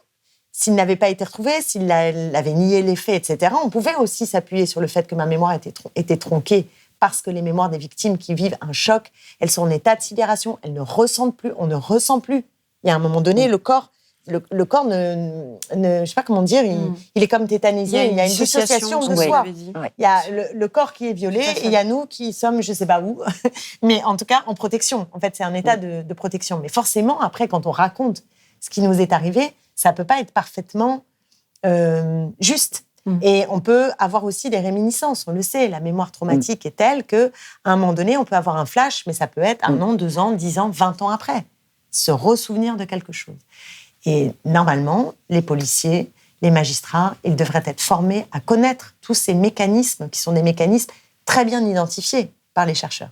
s'il n'avait pas été retrouvé, s'il avait nié les faits, etc., on pouvait aussi s'appuyer sur le fait que ma mémoire était tronquée, parce que les mémoires des victimes qui vivent un choc, elles sont en état de sidération, elles ne ressentent plus, on ne ressent plus. Il y a un moment donné, le corps je sais pas comment dire, il est comme tétanisé, il y a une dissociation de soi. Il y a le corps qui est violé et il y a nous qui sommes, je sais pas où, mais en tout cas en protection. En fait, c'est un état de protection. Mais forcément, après, quand on raconte ce qui nous est arrivé, ça peut pas être parfaitement juste. Et on peut avoir aussi des réminiscences, on le sait, la mémoire traumatique est telle qu'à un moment donné, on peut avoir un flash, mais ça peut être 1 an, 2 ans, 10 ans, 20 ans après. Se ressouvenir de quelque chose. Et normalement, les policiers, les magistrats, ils devraient être formés à connaître tous ces mécanismes qui sont des mécanismes très bien identifiés par les chercheurs.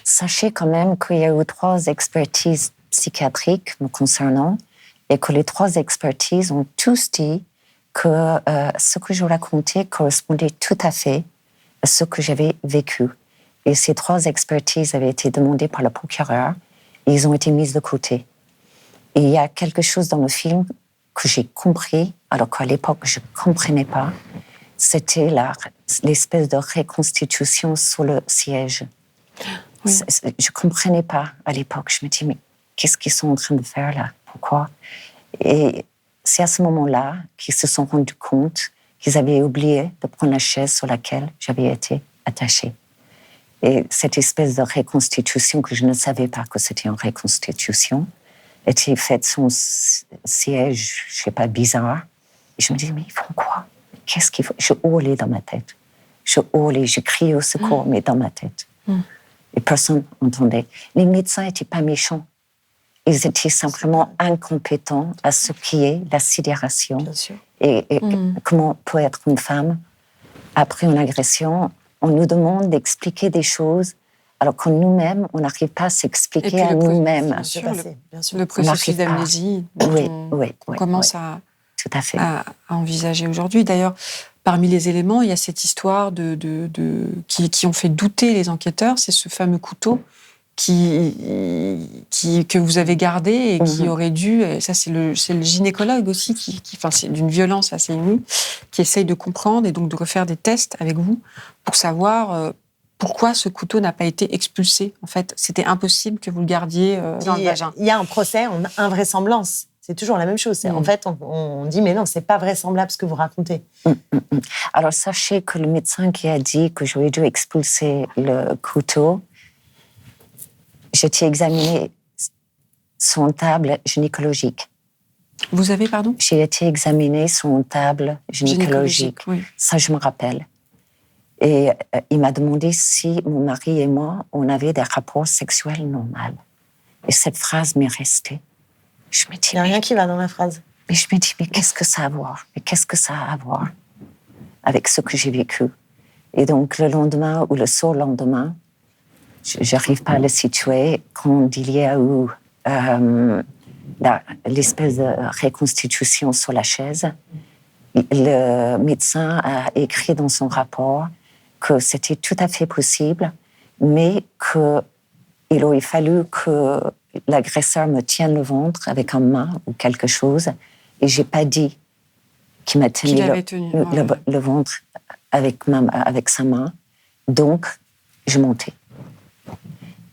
Sachez quand même qu'il y a eu 3 expertises psychiatriques me concernant et que les 3 expertises ont tous dit que ce que je racontais correspondait tout à fait à ce que j'avais vécu. Et ces 3 expertises avaient été demandées par le procureur et ils ont été mises de côté. Et il y a quelque chose dans le film que j'ai compris, alors qu'à l'époque je ne comprenais pas, c'était l'espèce de reconstitution sur le siège. Oui. Je ne comprenais pas à l'époque. Je me dis, mais qu'est-ce qu'ils sont en train de faire là? Pourquoi? Et c'est à ce moment-là qu'ils se sont rendus compte qu'ils avaient oublié de prendre la chaise sur laquelle j'avais été attachée. Et cette espèce de reconstitution, que je ne savais pas que c'était une reconstitution, était faite sur un siège, je ne sais pas, bizarre. Et je me dis, mais ils font quoi? Qu'est-ce qu'ils font? Je hurlais dans ma tête. Je criais au secours, mais dans ma tête. Et personne n'entendait. Les médecins n'étaient pas méchants. Ils étaient simplement incompétents à ce qui est la sidération. Et comment peut être une femme après une agression? On nous demande d'expliquer des choses alors que nous-mêmes, on n'arrive pas à s'expliquer à nous-mêmes. Bien sûr, le processus d'amnésie on commence à envisager aujourd'hui. D'ailleurs, parmi les éléments, il y a cette histoire qui ont fait douter les enquêteurs, c'est ce fameux couteau que vous avez gardé et qui aurait dû, et ça c'est le gynécologue aussi, c'est d'une violence assez inouïe, qui essaye de comprendre et donc de refaire des tests avec vous pour savoir pourquoi ce couteau n'a pas été expulsé. En fait, c'était impossible que vous le gardiez dans le vagin. Il y a un procès, on a invraisemblance. C'est toujours la même chose. En fait, on dit, mais non, c'est pas vraisemblable ce que vous racontez. Alors, sachez que le médecin qui a dit que j'aurais dû expulser le couteau, j'étais examinée sur une table gynécologique. Vous avez, pardon? J'ai été examinée sur une table gynécologique. Oui. Ça, je me rappelle. Et il m'a demandé si mon mari et moi, on avait des rapports sexuels normaux. Et cette phrase m'est restée. Je me dis, il n'y a rien qui va dans la phrase. Mais je me dis, mais qu'est-ce que ça a à voir? Mais qu'est-ce que ça a à voir avec ce que j'ai vécu? Et donc, le lendemain ou le surlendemain, je n'arrive pas à le situer, quand il y a eu l'espèce de reconstitution sur la chaise, le médecin a écrit dans son rapport que c'était tout à fait possible, mais qu'il aurait fallu que l'agresseur me tienne le ventre avec une main ou quelque chose, et j'ai pas dit qu'il m'a tenu le ventre avec sa main, donc je montais.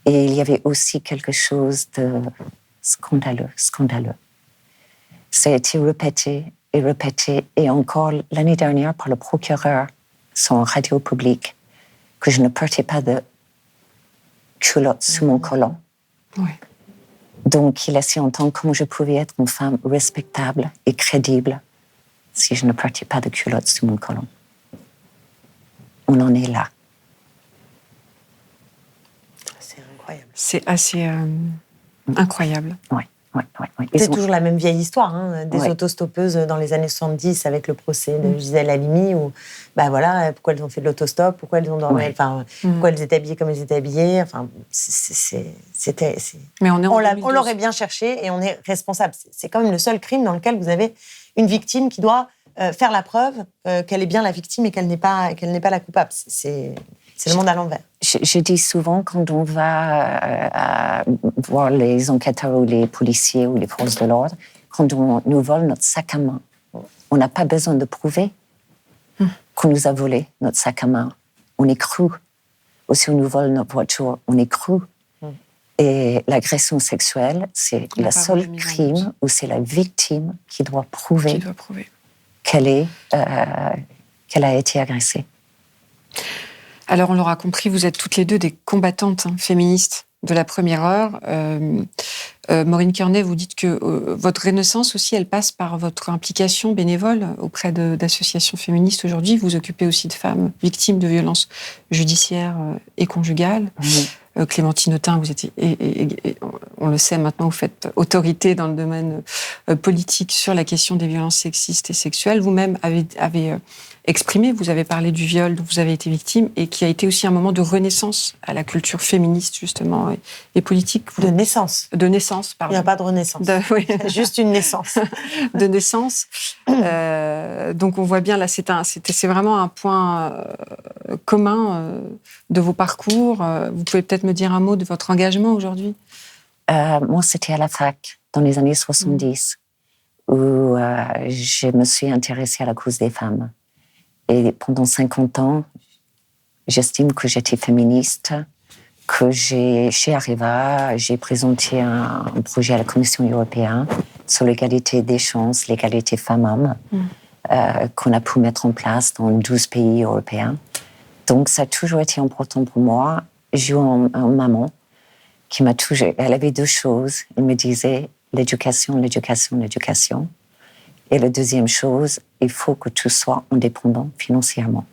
Et il y avait aussi quelque chose de scandaleux. Ça a été répété, et encore l'année dernière par le procureur sur radio publique, que je ne portais pas de culotte sous mon collant. Oui. Donc, il a laissé entendre comment je pouvais être une femme respectable et crédible si je ne portais pas de culotte sous mon collant. On en est là. C'est incroyable. C'est assez incroyable. Oui. C'est toujours la même vieille histoire, des autostoppeuses dans les années 70 avec le procès de Gisèle Halimi, où, pourquoi elles ont fait de l'autostop, pourquoi elles ont dormi, pourquoi elles étaient habillées comme elles étaient habillées, Mais on l'aurait bien cherché et on est responsable. C'est quand même le seul crime dans lequel vous avez une victime qui doit faire la preuve qu'elle est bien la victime et qu'elle n'est pas la coupable. C'est le monde à l'envers. Je dis souvent, quand on va voir les enquêteurs ou les policiers ou les forces de l'ordre, quand on nous vole notre sac à main, on n'a pas besoin de prouver qu'on nous a volé notre sac à main. On est cru. Ou si on nous vole notre voiture, on est cru. Et l'agression sexuelle, c'est le seul crime où c'est la victime qui doit prouver qu'elle a été agressée. Alors, on l'aura compris, vous êtes toutes les deux des combattantes féministes de la première heure. Maureen Kearney, vous dites que votre renaissance aussi, elle passe par votre implication bénévole auprès d'associations féministes aujourd'hui. Vous vous occupez aussi de femmes victimes de violences judiciaires et conjugales. Clémentine Autain, vous étiez on le sait maintenant, vous faites autorité dans le domaine politique sur la question des violences sexistes et sexuelles. Vous-même avez exprimé, vous avez parlé du viol dont vous avez été victime et qui a été aussi un moment de renaissance à la culture féministe, justement, et politique. De naissance. De naissance, pardon. Il n'y a pas de renaissance. Oui. Juste une naissance. De naissance. Donc on voit bien, là, c'est vraiment un point commun de vos parcours. Vous pouvez peut-être me dire un mot de votre engagement aujourd'hui? Moi, c'était à la fac, dans les années 70, où je me suis intéressée à la cause des femmes. Et pendant 50 ans, j'estime que j'étais féministe, que chez Areva, j'ai présenté un projet à la Commission européenne sur l'égalité des chances, l'égalité femmes-hommes, qu'on a pu mettre en place dans 12 pays européens. Donc, ça a toujours été important pour moi. J'ai eu une maman qui m'a toujours... Elle avait deux choses. Elle me disait l'éducation, l'éducation, l'éducation. Et la deuxième chose, il faut que tu sois indépendant financièrement.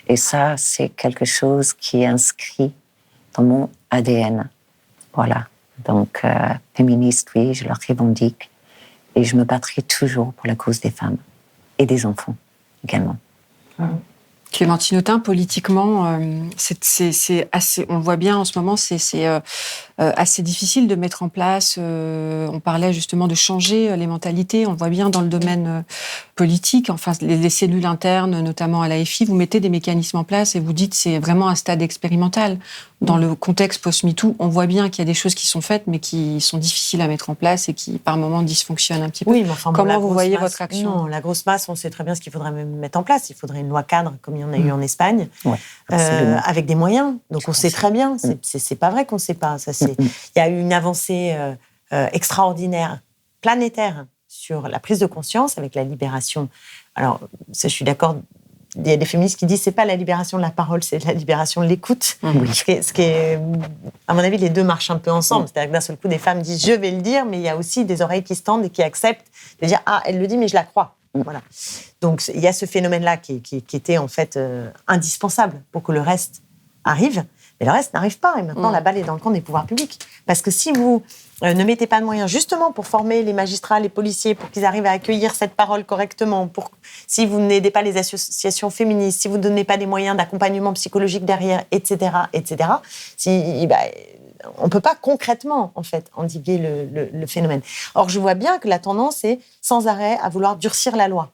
Et ça, c'est quelque chose qui est inscrit dans mon ADN. Voilà. Donc, féministe, oui, je le revendique. Et je me battrai toujours pour la cause des femmes et des enfants également. Clémentine Autain, politiquement, c'est assez, on le voit bien en ce moment, c'est assez difficile de mettre en place. On parlait justement de changer les mentalités. On le voit bien dans le domaine politique. Enfin, les cellules internes, notamment à l'AFI, vous mettez des mécanismes en place et vous dites c'est vraiment un stade expérimental. Dans le contexte post-MeToo, on voit bien qu'il y a des choses qui sont faites, mais qui sont difficiles à mettre en place et qui, par moments, dysfonctionnent un petit peu. Oui, mais enfin, comment vous voyez votre action? Non, la grosse masse, on sait très bien ce qu'il faudrait mettre en place. Il faudrait une loi cadre, comme il y en a eu en Espagne, avec des moyens. Donc, on sait très bien. C'est pas vrai qu'on ne sait pas. Il y a eu une avancée extraordinaire, planétaire, sur la prise de conscience avec la libération. Alors, ça, je suis d'accord. Il y a des féministes qui disent que ce n'est pas la libération de la parole, c'est la libération de l'écoute. Ce qui est, à mon avis, les deux marchent un peu ensemble. C'est-à-dire que d'un seul coup, des femmes disent « je vais le dire », mais il y a aussi des oreilles qui se tendent et qui acceptent de dire « ah, elle le dit, mais je la crois ». Voilà. Donc, il y a ce phénomène-là qui était en fait indispensable pour que le reste arrive. Mais le reste n'arrive pas. Et maintenant, la balle est dans le camp des pouvoirs publics. Parce que si vous ne mettez pas de moyens justement pour former les magistrats, les policiers, pour qu'ils arrivent à accueillir cette parole correctement, si vous n'aidez pas les associations féministes, si vous ne donnez pas des moyens d'accompagnement psychologique derrière, etc., on ne peut pas concrètement, en fait, endiguer le phénomène. Or, je vois bien que la tendance est sans arrêt à vouloir durcir la loi.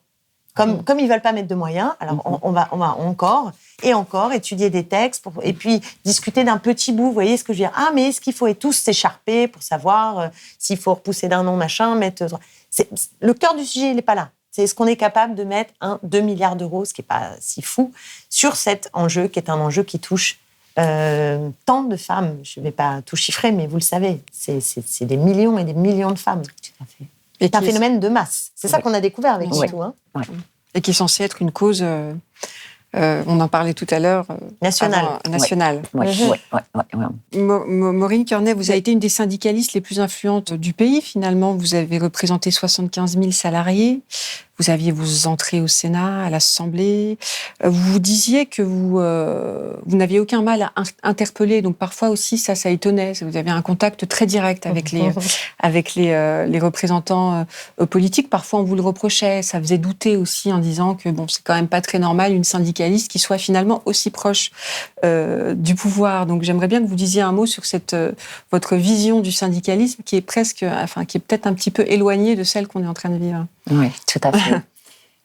Comme ils ne veulent pas mettre de moyens, alors on va encore et encore étudier des textes et puis discuter d'un petit bout. Vous voyez ce que je veux dire? Ah, mais est-ce qu'il faut tous s'écharper pour savoir s'il faut repousser d'un an, machin, mettre... Le cœur du sujet, il n'est pas là. C'est est-ce qu'on est capable de mettre 2 milliards d'euros, ce qui n'est pas si fou, sur cet enjeu qui est un enjeu qui touche tant de femmes. Je ne vais pas tout chiffrer, mais vous le savez, c'est des millions et des millions de femmes. Tout à fait. C'est un phénomène de masse. C'est ça qu'on a découvert avec MeToo. Et qui est censé être une cause, on en parlait tout à l'heure, nationale. Maureen Kerney, vous avez été une des syndicalistes les plus influentes du pays, finalement. Vous avez représenté 75 000 salariés. Vous aviez vos entrées au Sénat, à l'Assemblée. Vous disiez que vous n'aviez aucun mal à interpeller. Donc parfois aussi, ça étonnait. Vous avez un contact très direct avec les représentants politiques. Parfois, on vous le reprochait. Ça faisait douter aussi en disant que c'est quand même pas très normal une syndicaliste qui soit finalement aussi proche du pouvoir. Donc j'aimerais bien que vous disiez un mot sur votre vision du syndicalisme qui est qui est peut-être un petit peu éloignée de celle qu'on est en train de vivre. Oui, tout à fait.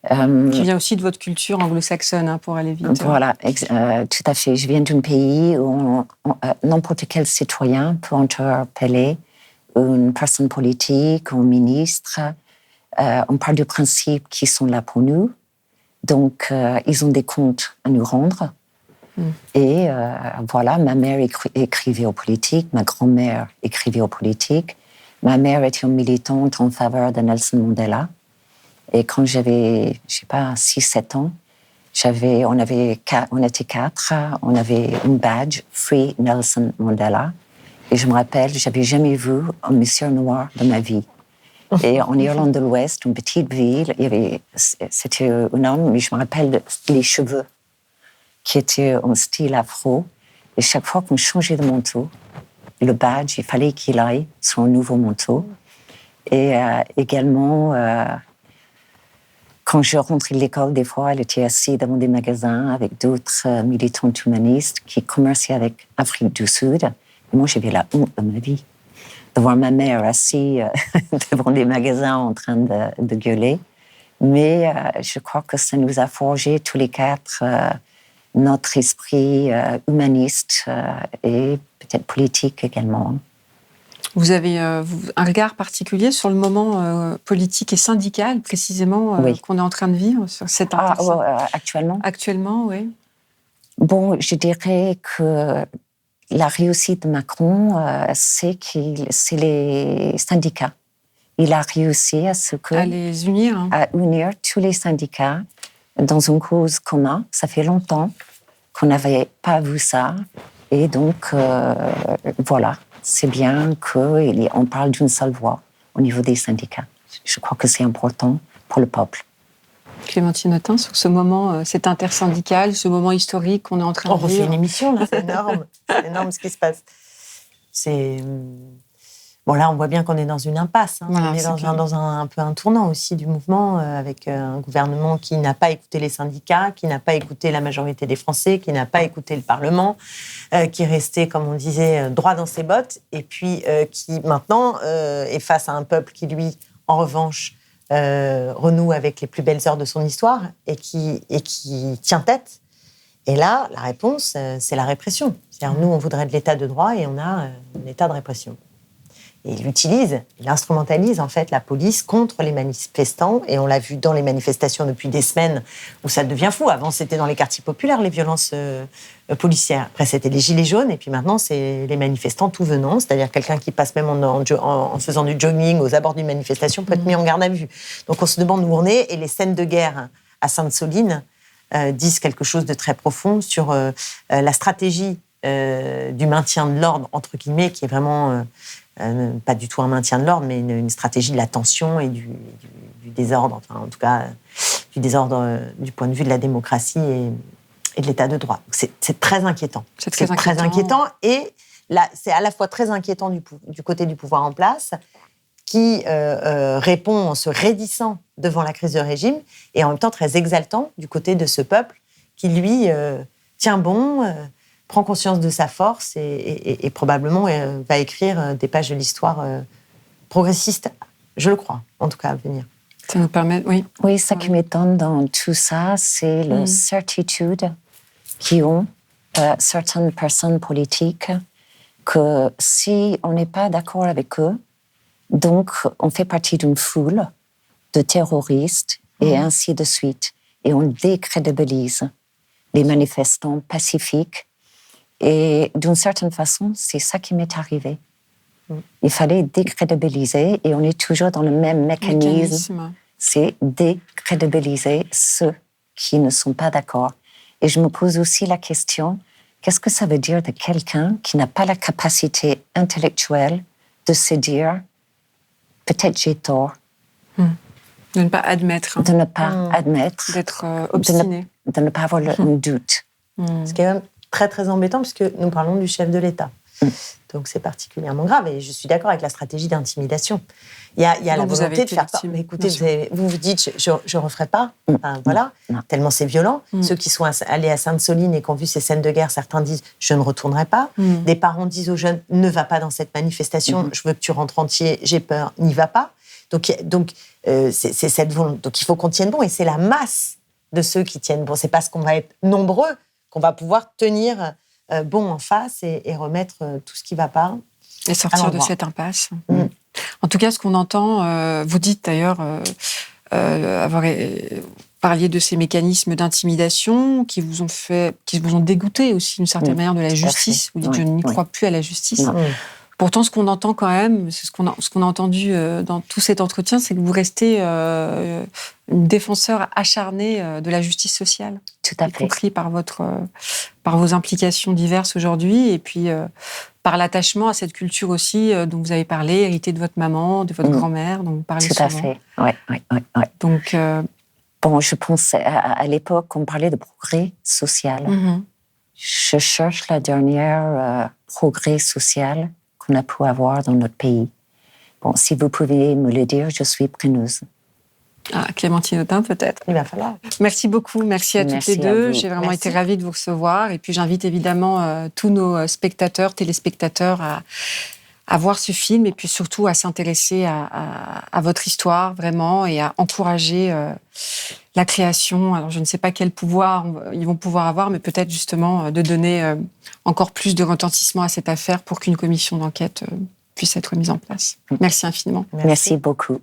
Qui vient aussi de votre culture anglo-saxonne, pour aller vite. Voilà, tout à fait. Je viens d'un pays où n'importe quel citoyen peut interpeller une personne politique, un ministre. On part du principe qu'ils sont là pour nous. Donc, ils ont des comptes à nous rendre. Et voilà, ma mère écrivait aux politiques, ma grand-mère écrivait aux politiques. Ma mère était une militante en faveur de Nelson Mandela. Et quand j'avais, 6-7 ans, on était 4, on avait une badge, Free Nelson Mandela. Et je me rappelle, j'avais jamais vu un monsieur noir de ma vie. Et en Irlande de l'Ouest, une petite ville, c'était un homme, mais je me rappelle les cheveux, qui étaient en style afro. Et chaque fois qu'on changeait de manteau, le badge, il fallait qu'il aille son nouveau manteau. Et également, quand je rentrais de l'école, des fois, elle était assise devant des magasins avec d'autres militantes humanistes qui commerçaient avec l'Afrique du Sud. Et moi, j'avais la honte de ma vie de voir ma mère assise devant des magasins en train de gueuler. Mais je crois que ça nous a forgé tous les quatre notre esprit humaniste et peut-être politique également. Vous avez un regard particulier sur le moment politique et syndical, précisément, qu'on est en train de vivre sur cette actuellement. Actuellement, oui. Bon, je dirais que la réussite de Macron, c'est les syndicats. Il a réussi à les unir, à unir tous les syndicats dans une cause commune. Ça fait longtemps qu'on n'avait pas vu ça, et donc voilà. C'est bien qu'on parle d'une seule voix au niveau des syndicats. Je crois que c'est important pour le peuple. Clémentine Autain, sur ce moment, cet intersyndical, ce moment historique qu'on est en train de vivre. On refait une émission, là, c'est énorme. C'est énorme ce qui se passe. Bon, là, on voit bien qu'on est dans une impasse. Voilà, on est dans un peu un tournant aussi du mouvement, avec un gouvernement qui n'a pas écouté les syndicats, qui n'a pas écouté la majorité des Français, qui n'a pas écouté le Parlement, qui est resté, comme on disait, droit dans ses bottes, et puis qui maintenant est face à un peuple qui, lui, en revanche, renoue avec les plus belles heures de son histoire et qui tient tête. Et là, la réponse, c'est la répression. C'est-à-dire, nous, on voudrait de l'état de droit et on a un état de répression. Et il instrumentalise en fait la police contre les manifestants. Et on l'a vu dans les manifestations depuis des semaines où ça devient fou. Avant, c'était dans les quartiers populaires, les violences policières. Après, c'était les gilets jaunes. Et puis maintenant, c'est les manifestants tout venant. C'est-à-dire quelqu'un qui passe même en faisant du jogging aux abords d'une manifestation peut être mis en garde à vue. Donc on se demande où on est. Et les scènes de guerre à Sainte-Soline disent quelque chose de très profond sur la stratégie du maintien de l'ordre, entre guillemets, qui est vraiment... pas du tout un maintien de l'ordre, mais une stratégie de la tension et du désordre, enfin en tout cas du désordre du point de vue de la démocratie et de l'état de droit. C'est très inquiétant. C'est très inquiétant. Et là, c'est à la fois très inquiétant du côté du pouvoir en place, qui répond en se raidissant devant la crise de régime, et en même temps très exaltant du côté de ce peuple qui, lui, tient bon, prend conscience de sa force et probablement va écrire des pages de l'histoire progressiste, je le crois, en tout cas à venir. Ça nous permet, oui. Oui, ce qui m'étonne dans tout ça, c'est la certitude qu'ont certaines personnes politiques que si on n'est pas d'accord avec eux, donc on fait partie d'une foule de terroristes et ainsi de suite. Et on décrédibilise les manifestants pacifiques. Et d'une certaine façon, c'est ça qui m'est arrivé. Il fallait décrédibiliser, et on est toujours dans le même mécanisme. C'est décrédibiliser ceux qui ne sont pas d'accord. Et je me pose aussi la question, qu'est-ce que ça veut dire de quelqu'un qui n'a pas la capacité intellectuelle de se dire, peut-être j'ai tort. De ne pas admettre. De ne pas admettre. D'être obstiné. De ne pas avoir un doute. Ce qui est même très, très embêtant, puisque nous parlons du chef de l'État. Donc, c'est particulièrement grave. Et je suis d'accord avec la stratégie d'intimidation. Il y a la volonté de faire peur. Mais écoutez, vous dites, je ne referai pas. Enfin, voilà, tellement c'est violent. Ceux qui sont allés à Sainte-Soline et qui ont vu ces scènes de guerre, certains disent, je ne retournerai pas. Des parents disent aux jeunes, ne va pas dans cette manifestation, je veux que tu rentres entier, j'ai peur, n'y va pas. Donc c'est cette volonté. Donc, il faut qu'on tienne bon. Et c'est la masse de ceux qui tiennent bon. C'est parce qu'on va être nombreux qu'on va pouvoir tenir bon en face et remettre tout ce qui ne va pas. Et sortir de cette impasse. En tout cas, ce qu'on entend, vous dites d'ailleurs parliez de ces mécanismes d'intimidation qui vous ont dégoûté aussi d'une certaine manière de la justice. Vous dites, je n'y crois plus à la justice. Pourtant, ce qu'on entend quand même, c'est ce qu'on a entendu dans tout cet entretien, c'est que vous restez une défenseur acharnée de la justice sociale. Tout à fait. Y compris par vos implications diverses aujourd'hui, et puis par l'attachement à cette culture aussi dont vous avez parlé, héritée de votre maman, de votre grand-mère, dont vous parlez souvent. Tout à fait, oui. Donc, bon, je pense, à l'époque, on parlait de progrès social. Je cherche la dernière progrès social qu'on a pu avoir dans notre pays. Bon, si vous pouvez me le dire, je suis preneuse. Ah, Clémentine Autain, peut-être. Il va falloir. Merci beaucoup, merci à toutes les deux. J'ai vraiment été ravie de vous recevoir. Et puis j'invite évidemment tous nos spectateurs, téléspectateurs à voir ce film et puis surtout à s'intéresser à votre histoire vraiment et à encourager la création. Alors je ne sais pas quel pouvoir ils vont pouvoir avoir, mais peut-être justement de donner encore plus de retentissement à cette affaire pour qu'une commission d'enquête puisse être mise en place. Merci infiniment. Merci beaucoup.